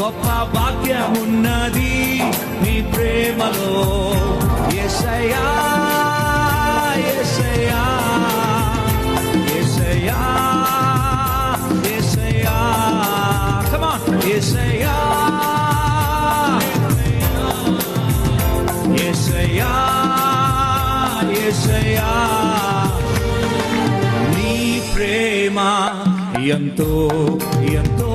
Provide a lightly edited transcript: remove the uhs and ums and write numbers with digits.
గొప్ప భాగ్యమున్నది నీ ప్రేమలో యేసయ్యా యేసయ్యా యేసయ్యా యేసయ్యా come on యేసయ్యా యేసయ్యా యేసయ్యా నీ ప్రేమ ఎంతో ఎంతో